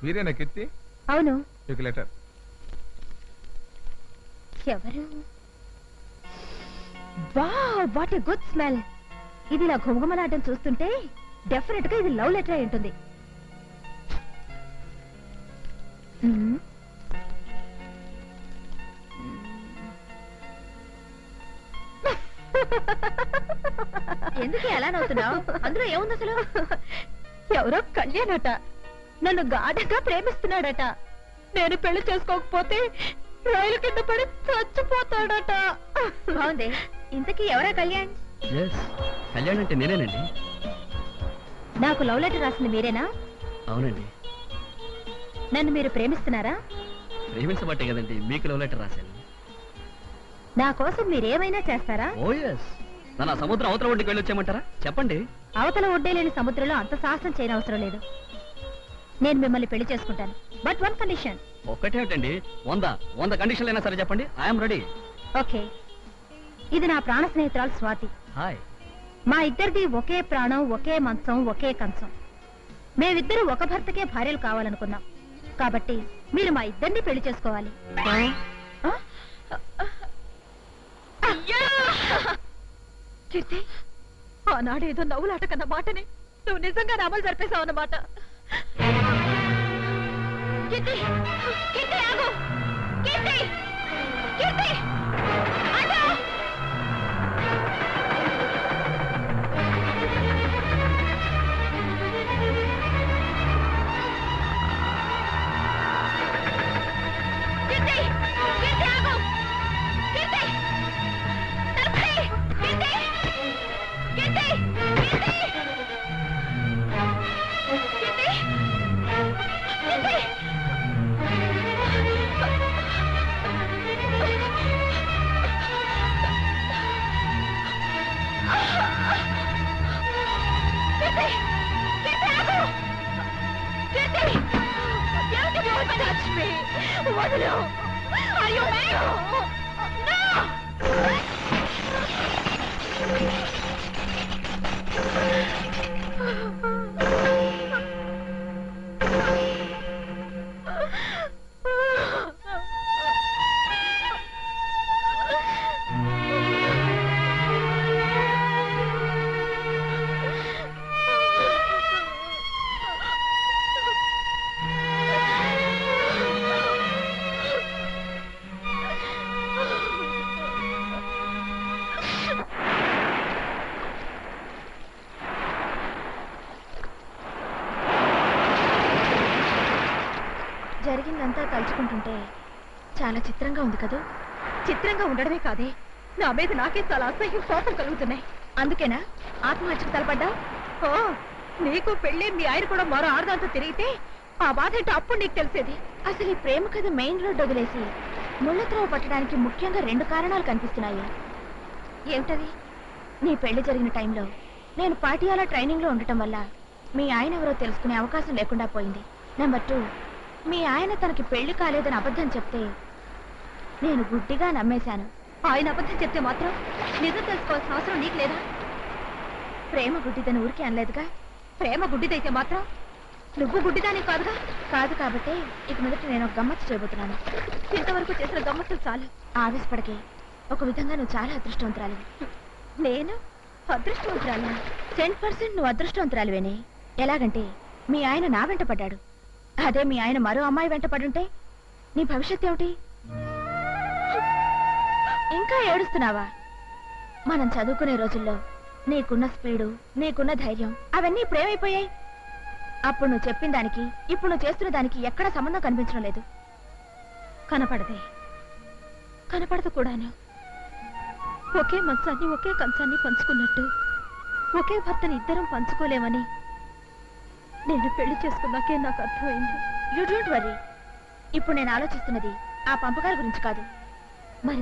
మీరేనా కీర్తి? అవును. మీకు లెటర్. ఎవరు? Wow, what a good smell. ఇది ఇలా ఘుమఘుమలాడడం చూస్తుంటే డెఫినెట్ గా ఇది లవ్ లెటర్ అయి ఉంటుంది. ఎందుకు ఎలా నవ్వుతున్నావు? అందులో ఏముంది అసలు? ఎవరో కళ్యాణట నన్ను గాఢంగా ప్రేమిస్తున్నాడట. నేను పెళ్లి చేసుకోకపోతే రైలు కింద పడి చచ్చిపోతాడట. బాగుంది. ఇంతకీ ఎవరా కళ్యాణ్? కళ్యాణ్ అంటే నేనేనండి. నాకు లవ్ లెటర్ రాసింది మీరేనా? అవునండి. నన్ను మీరు ప్రేమిస్తున్నారా? ప్రేమించబట్టే కదండి మీకు లవ్ లెటర్ రాశాను. నా కోసం మీరేమైనా చేస్తారా? ఓ ఎస్. నన్ను సముద్రం అవతల ఒడ్డుకి వెళ్ళొచ్చేయమంటారా? చెప్పండి. అవతల ఒడ్డే లేని సముద్రంలో అంత సాహసం చేయనవసరం లేదు. నేను మిమ్మల్ని పెళ్లి చేసుకుంటాను. But one condition. ఒక్కటేమిటండి? 100 కండిషన్లు అయినా సరే చెప్పండి. I'm ready. ఓకే. ఇది నా ప్రాణ స్నేహితురాలు స్వాతి. హాయ్. మా ఇద్దరిది ఒకే ప్రాణం, ఒకే మంచం, ఒకే కంచం. మేమిద్దరు ఒక భర్తకే భార్యలు కావాలనుకున్నాం. కాబట్టి మీరు మా ఇద్దరిని పెళ్లి చేసుకోవాలి. కీర్తి, ఆనాడు ఏదో నవ్వులాట కన్న మాటని నువ్వు నిజంగా అమలు జరిపేశావు అన్నమాట. కీర్తి, కీర్తి ఆగు. కీర్తి, కీర్తి ఆగు. జరిగిందంతా తలుచుకుంటుంటే చాలా చిత్రంగా ఉంది కదా. చిత్రంగా ఉండడమే కాదే, నా మీద నాకే చాలా అసహ్యం, కోపం కలుగుతున్నాయి. అందుకేనా ఆత్మహత్యకు తలపడ్డా? ఓ, నీకు పెళ్ళి మీ ఆయన కూడా మరో ఆరుదాంతో తిరిగితే ఆ బాధ ఏంటో అప్పుడు నీకు తెలిసేది. అసలు ఈ ప్రేమ కథ మెయిన్ రోడ్ వదిలేసి ముళ్ళత్రవ పట్టడానికి ముఖ్యంగా 2 కారణాలు కనిపిస్తున్నాయి. ఏమిటది? నీ పెళ్లి జరిగిన టైంలో నేను పాటియాలా ట్రైనింగ్ లో ఉండటం వల్ల మీ ఆయన ఎవరో తెలుసుకునే అవకాశం లేకుండా పోయింది. నెంబర్ 2, మీ ఆయన తనకి పెళ్లి కాలేదని అబద్ధం చెప్తే నేను గుడ్డిగా నమ్మేశాను. ఆయన అబద్ధం చెప్తే మాత్రం నిజం తెలుసుకోవాల్సిన అవసరం నీకు లేదా? ప్రేమ గుడ్డిదని ఊరికే అనలేదుగా. ప్రేమ గుడ్డిదైతే మాత్రం నువ్వు గుడ్డిదాని కాదుగా. కాదు కాబట్టి ఇక మీదట నేను ఒక గమ్మత్తు చేయబోతున్నాను. ఇంతవరకు చేసిన గమ్మత్తులు చాలు. ఆవేశపడకే. ఒక విధంగా నువ్వు చాలా అదృష్టవంతురాలివి. నేను అదృష్టవంతురాలినా? 10% నువ్వు అదృష్టవంతురాలివేనే. ఎలాగంటే మీ ఆయన నా వెంట పడ్డాడు. అదే మీ ఆయన మరో అమ్మాయి వెంట పడుంటే నీ భవిష్యత్తు ఏమిటి? ఇంకా ఏడుస్తున్నావా? మనం చదువుకునే రోజుల్లో నీకున్న స్పీడు, నీకున్న ధైర్యం అవన్నీ ఇప్పుడేమైపోయాయి? అప్పుడు నువ్వు చెప్పిన దానికి ఇప్పుడు నువ్వు చేస్తున్న దానికి ఎక్కడ సంబంధం కనిపించడం లేదు. కనపడదే, కనపడదు కూడాను. ఒకే మంచాన్ని ఒకే కంచాన్ని పంచుకున్నట్టు ఒకే భర్తని ఇద్దరం పంచుకోలేమని నేను పెళ్లి చేసుకున్నాకే నాకు అర్థమైంది. You don't worry. ఇప్పుడు నేను ఆలోచిస్తున్నది ఆ పంపకాల గురించి కాదు, మరి